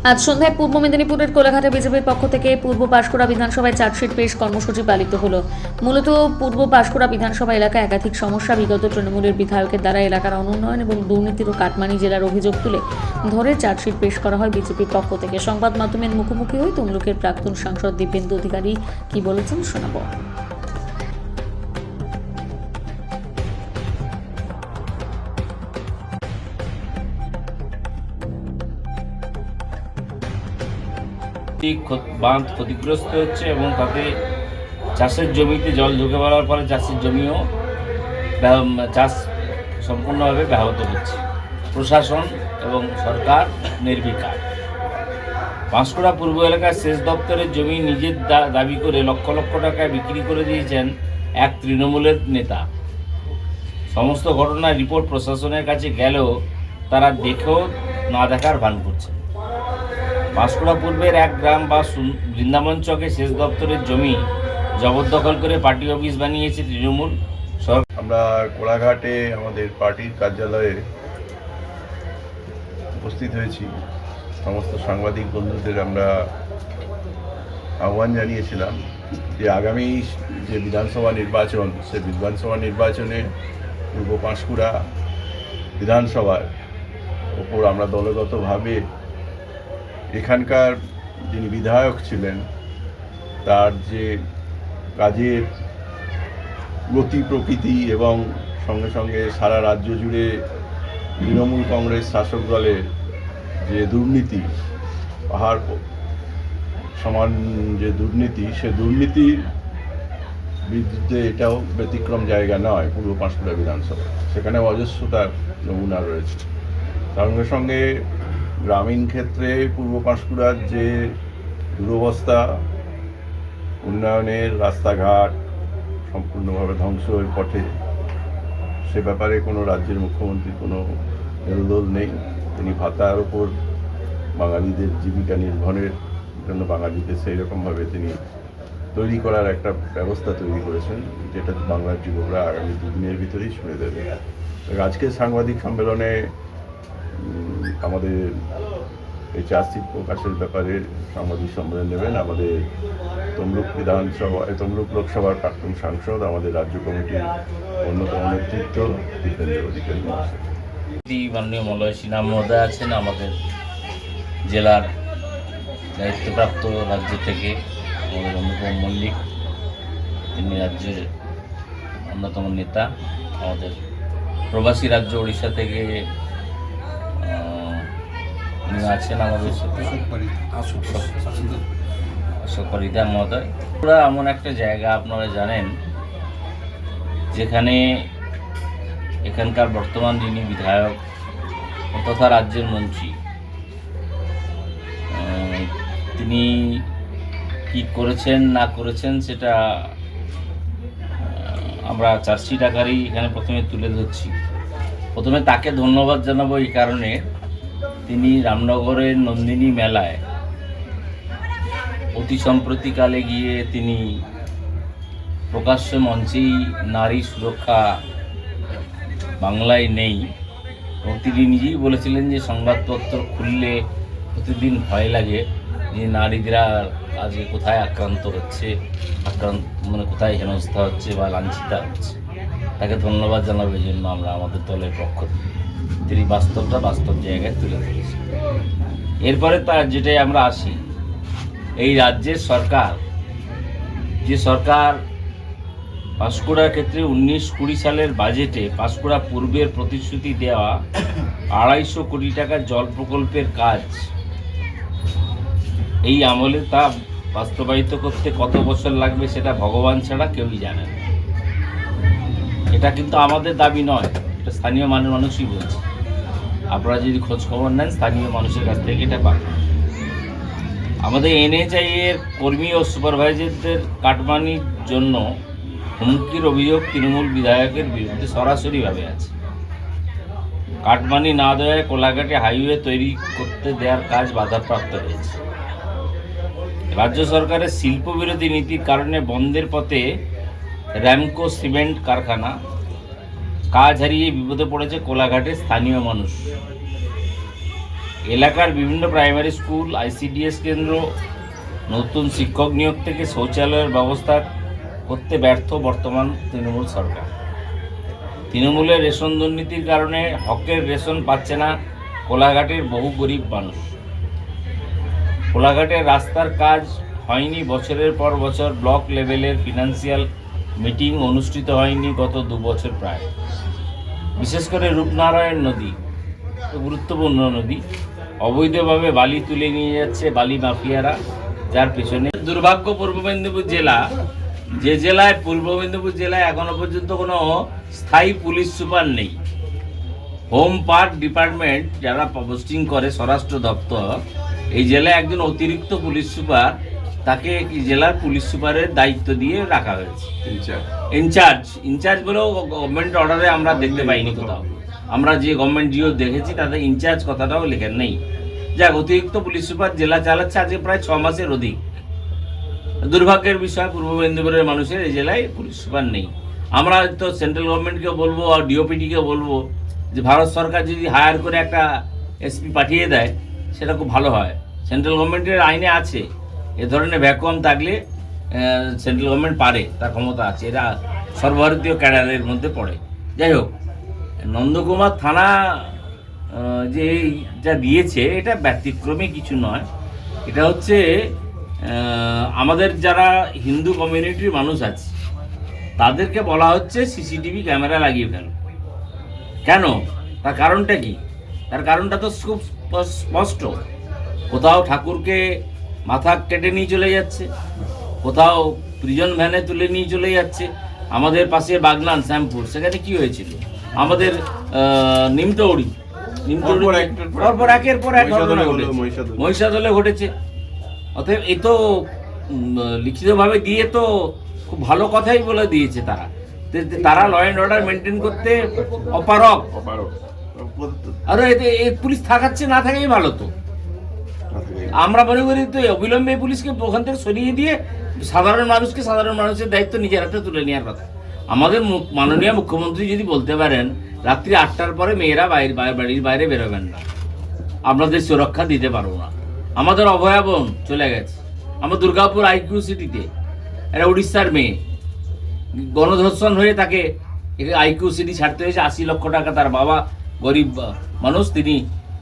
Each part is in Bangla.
আজ সন্ধ্যায় পূর্ব মেদিনীপুরের কোলাঘাটে বিজেপির পক্ষ থেকে পূর্ব পাঁশকুড়া বিধানসভায় চার্জশিট পেশ কর্মসূচি পালিত হলো। মূলত পূর্ব পাঁশকুড়া বিধানসভা এলাকায় একাধিক সমস্যা বিগত তৃণমূলের বিধায়কের দ্বারা এলাকার অনুন্নয়ন এবং দুর্নীতির ও কাটমানি জেলার অভিযোগ তুলে ধরে চার্জশিট পেশ করা হয় বিজেপির পক্ষ থেকে। সংবাদ মাধ্যমের মুখোমুখি হয়ে তমলুকের প্রাক্তন সাংসদ দিব্যেন্দু অধিকারী কি বলেছেন শোনাবো। বাঁধ ক্ষতিগ্রস্ত হচ্ছে এবং তাতে চাষের জমিতে জল ঢুকে পড়ার পরে চাষের জমিও চাষ সম্পূর্ণভাবে ব্যাহত হচ্ছে। প্রশাসন এবং সরকার নির্বিকার। পাঁশকুড়া পূর্ব এলাকার সেচ দপ্তরের জমি নিজের দাবি করে লক্ষ লক্ষ টাকায় বিক্রি করে দিয়েছেন এক তৃণমূলের নেতা। সমস্ত ঘটনার রিপোর্ট প্রশাসনের কাছে গেলেও তারা দেখেও না দেখার ভান করছে। পাঁশকুড়া পূর্বের এক গ্রাম বা বৃন্দাবন চকে সেচ দপ্তরের জমি জবরদখল করে পার্টি অফিস বানিয়েছে তৃণমূল। আমরা কোলাঘাটে আমাদের পার্টির কার্যালয়ে উপস্থিত হয়েছি। সমস্ত সাংবাদিক বন্ধুদের আমরা আহ্বান জানিয়েছিলাম যে আগামী যে বিধানসভা নির্বাচন, সে বিধানসভা নির্বাচনে পূর্ব পাঁশকুড়া বিধানসভার ওপর আমরা দলগতভাবে এখানকার যিনি বিধায়ক ছিলেন তার যে কাজের গতি প্রকৃতি এবং সঙ্গে সঙ্গে সারা রাজ্য জুড়ে তৃণমূল কংগ্রেস শাসক দলের যে দুর্নীতি, পাহাড় সমান যে দুর্নীতি, সে দুর্নীতির বিরুদ্ধে এটাও ব্যতিক্রম জায়গা নয় পূর্ব পাঁশকুড়া বিধানসভা। সেখানে অজস্রতার নমুনা রয়েছে। সঙ্গে সঙ্গে গ্রামীণ ক্ষেত্রে পূর্ব পাঁশকুড়ার যে দুরবস্থা, উন্নয়নের রাস্তাঘাট সম্পূর্ণভাবে ধ্বংসের পথে, সে ব্যাপারে কোনো রাজ্যের মুখ্যমন্ত্রীর কোনো হেলদোল নেই। তিনি ভাতার ওপর বাঙালিদের জীবিকা নির্ভরের জন্য বাঙালিদের সেই রকমভাবে তিনি তৈরি করার একটা ব্যবস্থা তৈরি করেছেন, যেটা বাংলার যুবকরা আগামী দুদিনের ভিতরেই শুনে দেবে। আজকের সাংবাদিক সম্মেলনে আমাদের এই চার্জশিট প্রকাশের ব্যাপারে সাংবাদিক সম্মেলন নেবেন আমাদের তমলুক লোকসভার প্রাক্তন সাংসদ, আমাদের রাজ্য কমিটির অন্যতম নেতৃত্ব দিব্যেন্দু অধিকারী মহাশয়। মাননীয় মলয় সিনহা মহোদয় আছেন, আমাদের জেলার দায়িত্বপ্রাপ্ত রাজ্য থেকে আমাদের অনুপম মল্লিক, তিনি রাজ্যের অন্যতম নেতা। আমাদের প্রবাসী রাজ্য উড়িষ্যা থেকে আছেন আমাদের সাথে অশোক পরিধান মহোদয়। পুরা এমন একটা জায়গা আপনারা জানেন যেখানে এখানকার বর্তমান যিনি বিধায়ক তথা রাজ্যের মন্ত্রী, তিনি কি করেছেন না করেছেন সেটা আমরা চার্জশিট আকারেই এখানে প্রথমে তুলে ধরছি। প্রথমে তাকে ধন্যবাদ জানাবো এই কারণে, তিনি রামনগরের নন্দিনী মেলায় অতি সম্প্রতিকালে গিয়ে তিনি প্রকাশ্য মঞ্চেই নারী সুরক্ষা বাংলায় নেই, এবং তিনি নিজেই বলেছিলেন যে সংবাদপত্র খুললে প্রতিদিন ভয় লাগে যে নারীরা আজকে কোথায় আক্রান্ত হচ্ছে, কোথায় হেনস্থা হচ্ছে বা লাঞ্ছিতা হচ্ছে। তাকে ধন্যবাদ জানাবো এই জন্য আমরা আমাদের দলের পক্ষ থেকে। তিনি বাস্তব জায়গায় তুলে ধরেছি। এরপরে যেটাই আমরা আসি, এই রাজ্যের সরকার, যে সরকার পাঁশকুড়ার ক্ষেত্রে 19-20 সালের বাজেটে পাঁশকুড়া পূর্বের প্রতিশ্রুতি দেওয়া 250 কোটি টাকার জল প্রকল্পের কাজ, এই আমলে তা বাস্তবায়িত করতে কত বছর লাগবে সেটা ভগবান ছাড়া কেউই জানে না। এটা কিন্তু আমাদের দাবি নয়, এটা স্থানীয় মানুষই বলছে। আপনারা যদি খোঁজ খবর নেন স্থানীয় মানুষের কাছ থেকে এটা পাবেন। আমাদের NHI এর কর্মী ও সুপারভাইজারদের কাটমানির জন্য হুমকির অভিযোগ তৃণমূল বিধায়কের বিরুদ্ধে সরাসরিভাবে আছে। কাটমানি না দেওয়ায় কোলাঘাটে হাইওয়ে তৈরি করতে দেওয়ার কাজ বাধাপ্রাপ্ত হয়েছে। রাজ্য সরকারের শিল্প বিরোধী নীতির কারণে বন্ধের পথে র্যামকো সিমেন্ট কারখানা, কাজ হারিয়ে বিপদে পড়েছে কোলাঘাটের স্থানীয় মানুষ। এলাকার বিভিন্ন প্রাইমারি স্কুল, আইসিডিএস কেন্দ্র, নতুন শিক্ষক নিয়োগ থেকে শৌচালয়ের ব্যবস্থা করতে ব্যর্থ বর্তমান তৃণমূল সরকার। তৃণমূলের রেশন দুর্নীতির কারণে হকের রেশন পাচ্ছে না কোলাঘাটের বহু গরিব মানুষ। কোলাঘাটের রাস্তার কাজ হয়নি বছরের পর বছর, ব্লক লেভেলের ফিনান্সিয়াল মিটিং অনুষ্ঠিত হয়নি গত 2 বছর প্রায়। বিশেষ করে রূপনারায়ণ নদী, গুরুত্বপূর্ণ নদী, অবৈধভাবে বালি তুলে নিয়ে যাচ্ছে বালি মাফিয়ারা, যার পেছনে দুর্ভাগ্য পূর্ব মেদিনীপুর জেলা, যে জেলায় পূর্ব মেদিনীপুর জেলায় এখনো পর্যন্ত কোনো স্থায়ী পুলিশ সুপার নেই। হোম পার্ক ডিপার্টমেন্ট যারা পোস্টিং করে স্বরাষ্ট্র দপ্তর, এই জেলায় একজন অতিরিক্ত পুলিশ সুপার, তাকে জেলার পুলিশ সুপারের দায়িত্ব দিয়ে রাখা হয়েছে। ইনচার্জ বলেও গভর্নমেন্ট অর্ডারে আমরা দেখতে পাইনি কোথাও। আমরা যে গভর্নমেন্ট জিও দেখেছি তাতে ইনচার্জ কথাটাও লেখেন নেই। যাক, অতিরিক্ত পুলিশ সুপার জেলা চালাচ্ছে আজকে প্রায় 6 মাসের অধিক। দুর্ভাগ্যের বিষয়, পূর্ব মেদিনীপুরের মানুষের এই জেলায় পুলিশ সুপার নেই। আমরা তো সেন্ট্রাল গভর্নমেন্টকে বলবো আর ডিওপিটিকে বলবো যে ভারত সরকার যদি হায়ার করে একটা এসপি পাঠিয়ে দেয় সেটা খুব ভালো হয়। সেন্ট্রাল গভর্নমেন্টের আইনে আছে এ ধরনের ভ্যাকুয়াম থাকলে সেন্ট্রাল গভর্নমেন্ট পারে, তার ক্ষমতা আছে, এরা সর্বভারতীয় ক্যাডারের মধ্যে পড়ে। যাই হোক, নন্দকুমার থানা যে যা দিয়েছে এটা ব্যতিক্রমী কিছু নয়। এটা হচ্ছে আমাদের যারা হিন্দু কমিউনিটির মানুষ আছে তাদেরকে বলা হচ্ছে সিসিটিভি ক্যামেরা লাগিয়ে ফেলো। কেন? তার কারণটা কি? তার কারণটা তো খুব স্পষ্ট। কোথাও ঠাকুরকে মাথা কেটে নিয়ে চলে যাচ্ছে, কোথাও প্রিজন ভ্যানে তুলে নিয়ে চলে যাচ্ছে। আমাদের পাশে বাগনান শ্যামপুর, সেখানে কি হয়েছিল? আমাদের নিমতৌড়ি পরপর একের পর এক ঘটনা ঘটেছে, মহিষাদলে ঘটেছে। অতএব এ তো লিখিতভাবে দিয়ে তো খুব ভালো কথাই বলে দিয়েছে তারা ল অ্যান্ড অর্ডার মেনটেন করতে অপারগ। আরে এতে পুলিশ থাকাচ্ছে, না থাকাই ভালো। তো আমরা মনে করি তো অবিলম্বে পুলিশকে ওখান থেকে সরিয়ে দিয়ে সাধারণ মানুষের দায়িত্ব নিজের হাতে তুলে নেওয়ার কথা। আমাদের মাননীয় মুখ্যমন্ত্রী যদি বলতে পারেন রাত্রি 8টার পরে মেয়েরা বাড়ির বাইরে বেরোবেন না, আপনাদের সুরক্ষা দিতে পারবো না। আমাদের অভয়া বোন চলে গেছে, আমার দুর্গাপুর আইকিউ সিটিতে একটা উড়িষ্যার মেয়ে গণধর্ষণ হয়ে তাকে আইকিউ সিটি ছাড়তে হয়েছে। 80 লক্ষ টাকা তার বাবা গরিব মানুষ, তিনি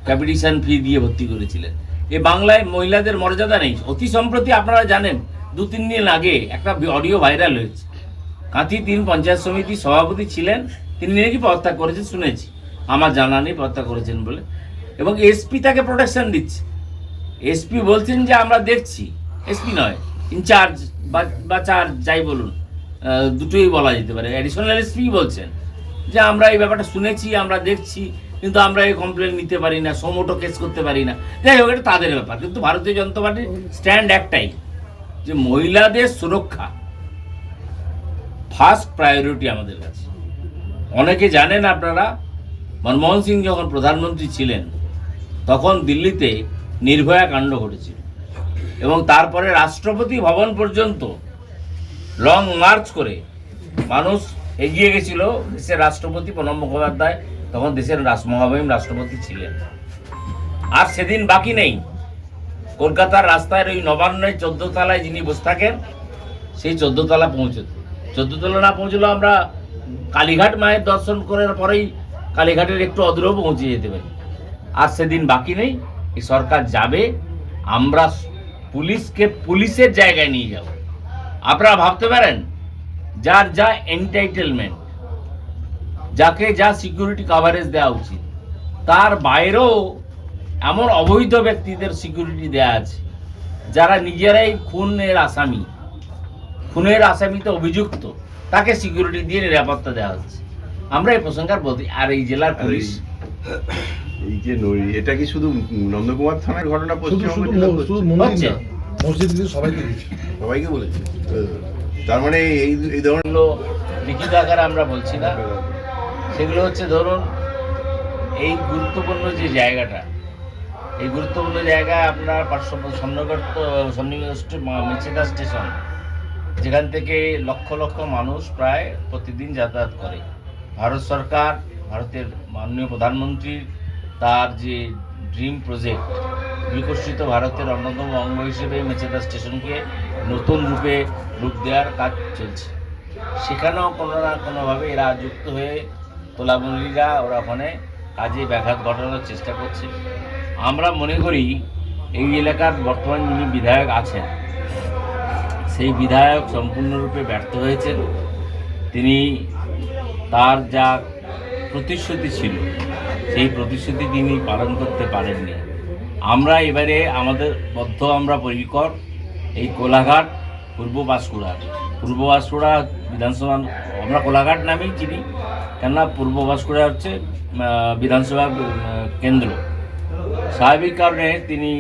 ক্যাপিটেশন ফি দিয়ে ভর্তি করেছিলেন। এ বাংলায় মহিলাদের মর্যাদা নেই। অতি সম্প্রতি আপনারা জানেন 2-3 দিন আগে একটা অডিও ভাইরাল হয়েছে। কাঁথি 3 পঞ্চায়েত সমিতির সভাপতি ছিলেন, তিনি নাকি পদত্যাগ করেছেন শুনেছি, আমার জানা নেই পদত্যাগ করেছেন বলে। এবং এসপি তাকে প্রোটেকশন দিচ্ছে। এসপি বলছেন যে আমরা দেখছি, এসপি নয় ইনচার্জ বা চার্জ যাই বলুন, দুটোই বলা যেতে পারে, অ্যাডিশনাল এসপি বলছেন যে আমরা এই ব্যাপারটা শুনেছি, আমরা দেখছি, কিন্তু আমরা এই কমপ্লেন নিতে পারি না, সোমোটো কেস করতে পারি না। যাই হোক, এটা তাদের ব্যাপার। কিন্তু ভারতীয় জনতা পার্টির স্ট্যান্ড একটাই, যে মহিলাদের সুরক্ষা ফার্স্ট প্রায়োরিটি আমাদের কাছে। অনেকে জানেন আপনারা, মনমোহন সিং যখন প্রধানমন্ত্রী ছিলেন তখন দিল্লিতে নির্ভয়া কাণ্ড ঘটেছিল এবং তারপরে রাষ্ট্রপতি ভবন পর্যন্ত লং মার্চ করে মানুষ এগিয়ে গেছিল। দেশের রাষ্ট্রপতি প্রণব মুখোপাধ্যায় তখন দেশের মহামহিম রাষ্ট্রপতি ছিলেন। আর সেদিন বাকি নেই, কলকাতার রাস্তায় ওই নবান্নের 14 তলায় যিনি বসে থাকেন সেই 14 তলা পৌঁছতে, 14 তলা না পৌঁছলেও আমরা কালীঘাট মায়ের দর্শন করার পরেই কালীঘাটের একটু অদূরেও পৌঁছে যেতে পারি। আর সেদিন বাকি নেই, এই সরকার যাবে, আমরা পুলিশকে পুলিশের জায়গায় নিয়ে যাব। আপনারা ভাবতে পারেন যার যা এন্টাইটেলমেন্ট, যাকে যা সিকিউরিটি কাভারেজ দেওয়া উচিত, তার বাইরেও এমন অবৈধ ব্যক্তিদের সিকিউরিটি দেওয়া আছে যারা নিজেরাই খুনের আসামিতে অভিযুক্ত, তাকে সিকিউরিটি দিয়ে নিরাপত্তা দেওয়া হচ্ছে। আমরা এই প্রসঙ্গে বলতে, আর এই জেলার পুলিশ, এই যে এটা কি শুধু নন্দকুমার থানার ঘটনা? সবাইকে বলেছে, তার মানে এই ধরনের লিখিত আকারে আমরা বলছি না, সেগুলো হচ্ছে ধরুন এই গুরুত্বপূর্ণ যে জায়গাটা, এই গুরুত্বপূর্ণ জায়গায় আপনার সন্নিকট মেচেদা স্টেশন, যেখান থেকে লক্ষ লক্ষ মানুষ প্রায় প্রতিদিন যাতায়াত করে। ভারত সরকার, ভারতের মাননীয় প্রধানমন্ত্রীর তার যে ড্রিম প্রজেক্ট, বিকশিত ভারতের অন্যতম অঙ্গ হিসেবে মেচেদা স্টেশনকে নতুন রূপ দেওয়ার কাজ চলছে। সেখানেও কোনো না কোনোভাবে এরা যুক্ত হয়ে তোলামুলিরা ওরা ওখানে কাজে ব্যাঘাত ঘটানোর চেষ্টা করছে। আমরা মনে করি এই এলাকার বর্তমান যিনি বিধায়ক আছেন সেই বিধায়ক সম্পূর্ণরূপে ব্যর্থ হয়েছেন। তিনি তার যা প্রতিশ্রুতি ছিল সেই প্রতিশ্রুতি তিনি পালন করতে পারেননি। আমরা এবারে আমাদের আমরা পরিকর এই কোলাঘাট পূর্ব বাঁশকুড়া বিধানসভা, আমরা কোলাঘাট নামেই চিনি, কেননা পূর্ব বাঁশকুড়া হচ্ছে বিধানসভা কেন্দ্র। স্বাভাবিক কারণে তিনি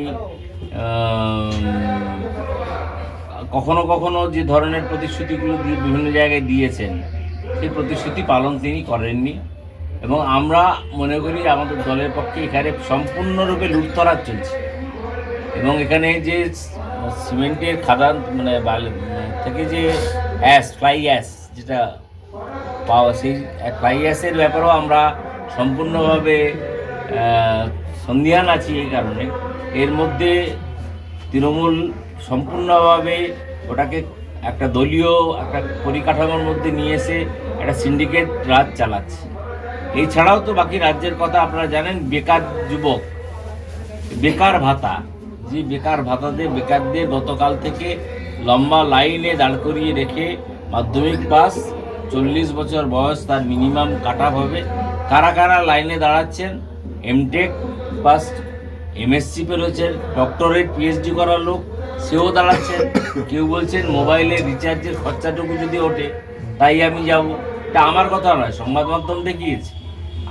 কখনো কখনো যে ধরনের প্রতিশ্রুতিগুলো বিভিন্ন জায়গায় দিয়েছেন সেই প্রতিশ্রুতি পালন তিনি করেননি, এবং আমরা মনে করি আমাদের দলের পক্ষে এখানে সম্পূর্ণরূপে লুটতরাজ চলছে। এবং এখানে যে সিমেন্টের খাদান থেকে যে ফ্লাই অ্যাশ যেটা পাওয়া, সেই ফ্লাই অ্যাশের ব্যাপারেও আমরা সম্পূর্ণভাবে সন্দিহান আছি। এই কারণে এর মধ্যে তৃণমূল সম্পূর্ণভাবে ওটাকে একটা দলীয় একটা পরিকাঠামোর মধ্যে নিয়ে এসে একটা সিন্ডিকেট রাজ চালাচ্ছে। এছাড়াও তো বাকি রাজ্যের কথা আপনারা জানেন, বেকার যুবক বেকার ভাতা, যে বেকার ভাতাতে বেকারদের গতকাল থেকে লম্বা লাইনে দাঁড় করিয়ে রেখে মাধ্যমিক পাস 40 বছর বয়স তার মিনিমাম কাট অফ হবে। কারা কারা লাইনে দাঁড়াচ্ছেন? এমটেক পাস, এমএসসি পেরোচ্ছেন, ডক্টরেট পিএইচডি করার লোক সেও দাঁড়াচ্ছেন। কেউ বলছেন মোবাইলে রিচার্জের খরচাটুকু যদি ওঠে তাই আমি যাব। এটা আমার কথা নয়, সংবাদ মাধ্যম দেখিয়েছে।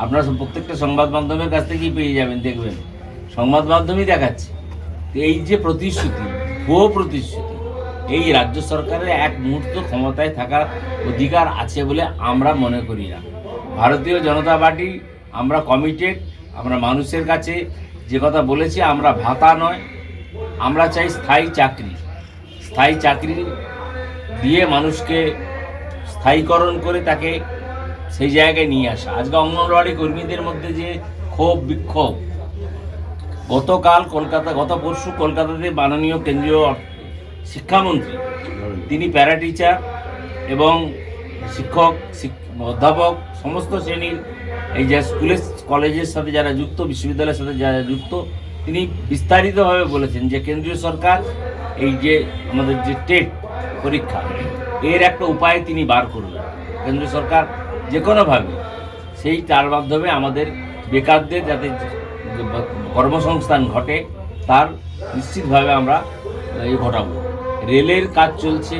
আপনারা প্রত্যেকটা সংবাদ মাধ্যমের কাছ থেকেই পেয়ে যাবেন, দেখবেন সংবাদ মাধ্যমই দেখাচ্ছে। এই যে প্রতিশ্রুতি, ভুয়ো প্রতিশ্রুতি, এই রাজ্য সরকারের এক মুহূর্ত ক্ষমতায় থাকার অধিকার আছে বলে আমরা মনে করি না। ভারতীয় জনতা পার্টি আমরা কমিটেড। আমরা মানুষের কাছে যে কথা বলেছি, আমরা ভাতা নয়, আমরা চাই স্থায়ী চাকরি দিয়ে মানুষকে স্থায়ীকরণ করে তাকে সেই জায়গায় নিয়ে আসা। আজকে অঙ্গনওয়াড়ি কর্মীদের মধ্যে যে ক্ষোভ বিক্ষোভ, গত পরশু কলকাতাতে মাননীয় কেন্দ্রীয় শিক্ষামন্ত্রী তিনি প্যারা টিচার এবং শিক্ষক অধ্যাপক সমস্ত শ্রেণীর এই যে স্কুলের কলেজের সাথে যারা যুক্ত, বিশ্ববিদ্যালয়ের সাথে যারা যুক্ত, তিনি বিস্তারিতভাবে বলেছেন যে কেন্দ্রীয় সরকার এই যে আমাদের যে টেট পরীক্ষা এর একটা উপায় তিনি বার করবেন। কেন্দ্রীয় সরকার যে কোনোভাবে সেই তার মাধ্যমে আমাদের বেকারদের যাতে কর্মসংস্থান ঘটে তার নিশ্চিতভাবে আমরা ঘটাবো। রেলের কাজ চলছে,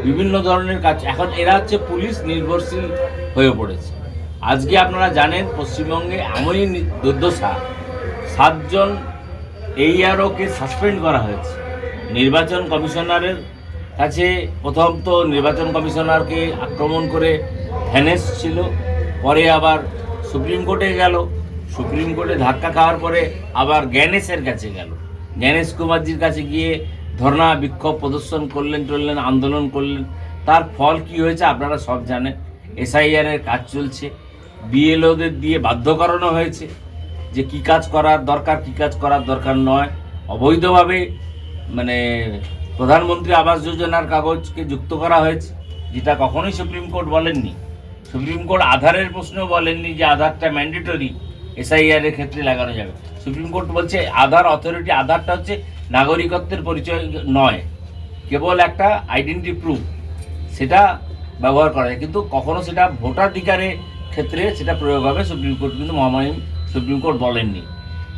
বিভিন্ন ধরনের কাজ। এখন এরা হচ্ছে পুলিশ নির্ভরশীল হয়ে পড়েছে। আজকে আপনারা জানেন পশ্চিমবঙ্গে এমনই দুর্দশা, 7 জন AROকে সাসপেন্ড করা হয়েছে। নির্বাচন কমিশনারের কাছে প্রথম তো নির্বাচন কমিশনারকে আক্রমণ করে ধ্যানেশ ছিল, পরে আবার সুপ্রিম কোর্টে গেল, সুপ্রিম কোর্টে ধাক্কা খাওয়ার পরে আবার জ্ঞানেশের কাছে গেল, জ্ঞানেশ কুমারজির কাছে গিয়ে ধর্ণা বিক্ষোভ প্রদর্শন করলেন, আন্দোলন করলেন। তার ফল কি হয়েছে আপনারা সব জানেন। SIR এর কাজ চলছে, BLOদের দিয়ে বাধ্য করানো হয়েছে যে কী কাজ করার দরকার, কী কাজ করার দরকার নয়। অবৈধভাবে প্রধানমন্ত্রী আবাস যোজনার কাগজকে যুক্ত করা হয়েছে, যেটা কখনোই সুপ্রিম কোর্ট বলেননি। সুপ্রিম কোর্ট আধারের প্রশ্নেও বলেননি যে আধারটা ম্যান্ডেটরি SIR এর ক্ষেত্রে লাগানো যাবে। সুপ্রিম কোর্ট বলছে আধারটা হচ্ছে নাগরিকত্বের পরিচয় নয়, কেবল একটা আইডেন্টি প্রুফ, সেটা ব্যবহার করা যায়, কিন্তু কখনো সেটা ভোটাধিকারের ক্ষেত্রে সেটা প্রয়োগ হবে সুপ্রিম কোর্ট কিন্তু মহামহিম সুপ্রিম কোর্ট বলেননি।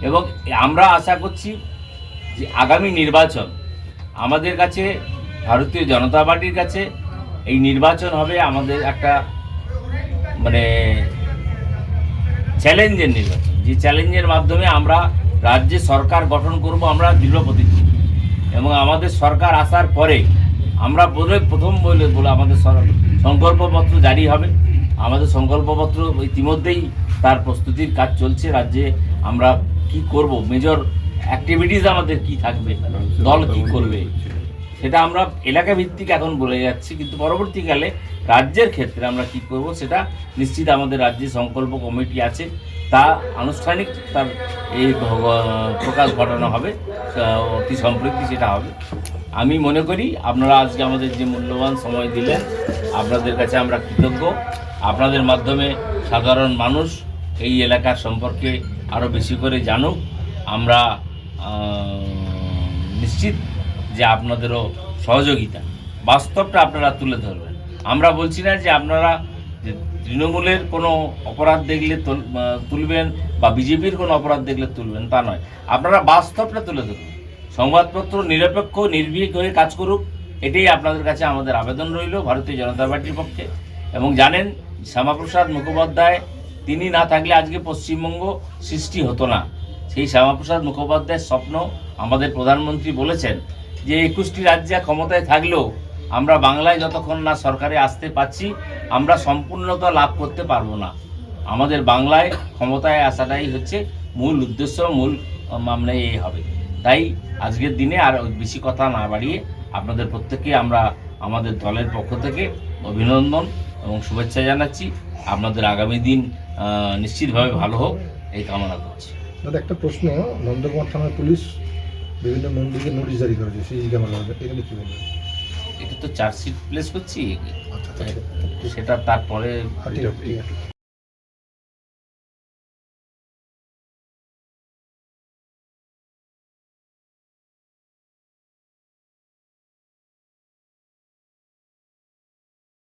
এবং আমরা আশা করছি যে আগামী নির্বাচন আমাদের কাছে, ভারতীয় জনতা পার্টির কাছে এই নির্বাচন হবে আমাদের একটা চ্যালেঞ্জের নির্বাচন, যে চ্যালেঞ্জের মাধ্যমে আমরা রাজ্যে সরকার গঠন করব। আমরা দৃঢ় প্রতিজ্ঞ, এবং আমাদের সরকার আসার পরে আমরা প্রথম বলে আমাদের সংকল্পপত্র জারি হবে। আমাদের সংকল্পপত্র ইতিমধ্যেই তার প্রস্তুতির কাজ চলছে। রাজ্যে আমরা কি করব, মেজর অ্যাক্টিভিটিস আমাদের কি থাকবে, দল কি করবে, সেটা আমরা এলাকা ভিত্তিক এখন বলে যাচ্ছি, কিন্তু পরবর্তীকালে রাজ্যের ক্ষেত্রে আমরা কি করব সেটা নিশ্চিত আমাদের রাজ্যে সংকল্প কমিটি আছে, তা আনুষ্ঠানিক তার এই প্রকাশ ঘটানো হবে, অতি সম্প্রতি সেটা হবে। আমি মনে করি আপনারা আজকে আমাদের যে মূল্যবান সময় দিলেন, আপনাদের কাছে আমরা কৃতজ্ঞ। আপনাদের মাধ্যমে সাধারণ মানুষ এই এলাকার সম্পর্কে আরও বেশি করে জানুক। আমরা নিশ্চিত যে আপনাদেরও সহযোগিতা বাস্তবটা আপনারা তুলে ধরবেন। আমরা বলছি না যে আপনারা যে তৃণমূলের কোনো অপরাধ দেখলে তুলবেন বা বিজেপির কোনো অপরাধ দেখলে তুলবেন, তা নয়। আপনারা বাস্তবটা তুলে ধরুন, সংবাদপত্র নিরপেক্ষ নির্ভীক হয়ে কাজ করুক, এটাই আপনাদের কাছে আমাদের আবেদন রইল ভারতীয় জনতা পার্টির পক্ষে। এবং জানেন, শ্যামাপ্রসাদ মুখোপাধ্যায় তিনি না থাকলে আজকে পশ্চিমবঙ্গ সৃষ্টি হতো না। সেই শ্যামাপ্রসাদ মুখোপাধ্যায়ের স্বপ্ন আমাদের প্রধানমন্ত্রী বলেছেন যে 21টি রাজ্যে ক্ষমতায় থাকলেও আমরা বাংলায় যতক্ষণ না সরকারে আসতে পাচ্ছি আমরা সম্পূর্ণতা লাভ করতে পারবো না। আমাদের বাংলায় ক্ষমতায় আসাটাই হচ্ছে মূল উদ্দেশ্য, মূল মামলায় এই হবে। তাই আজকের দিনে আর বেশি কথা না বাড়িয়ে আপনাদের প্রত্যেককে আমরা আমাদের দলের পক্ষ থেকে অভিনন্দন এবং শুভেচ্ছা জানাচ্ছি। আপনাদের আগামী দিন নিশ্চিতভাবে ভালো হোক এই কামনা করছি। দাদা, একটা প্রশ্ন, নন্দকুমার থানার পুলিশ বিভিন্ন মন্দিরকে নোটিশ জারি করেছে সিসি ক্যামেরা, এখানে কি বলবেন? এটা তো চার্জশিট প্লেস করছি, আচ্ছা, সেটা তারপরে ঠিক আছে।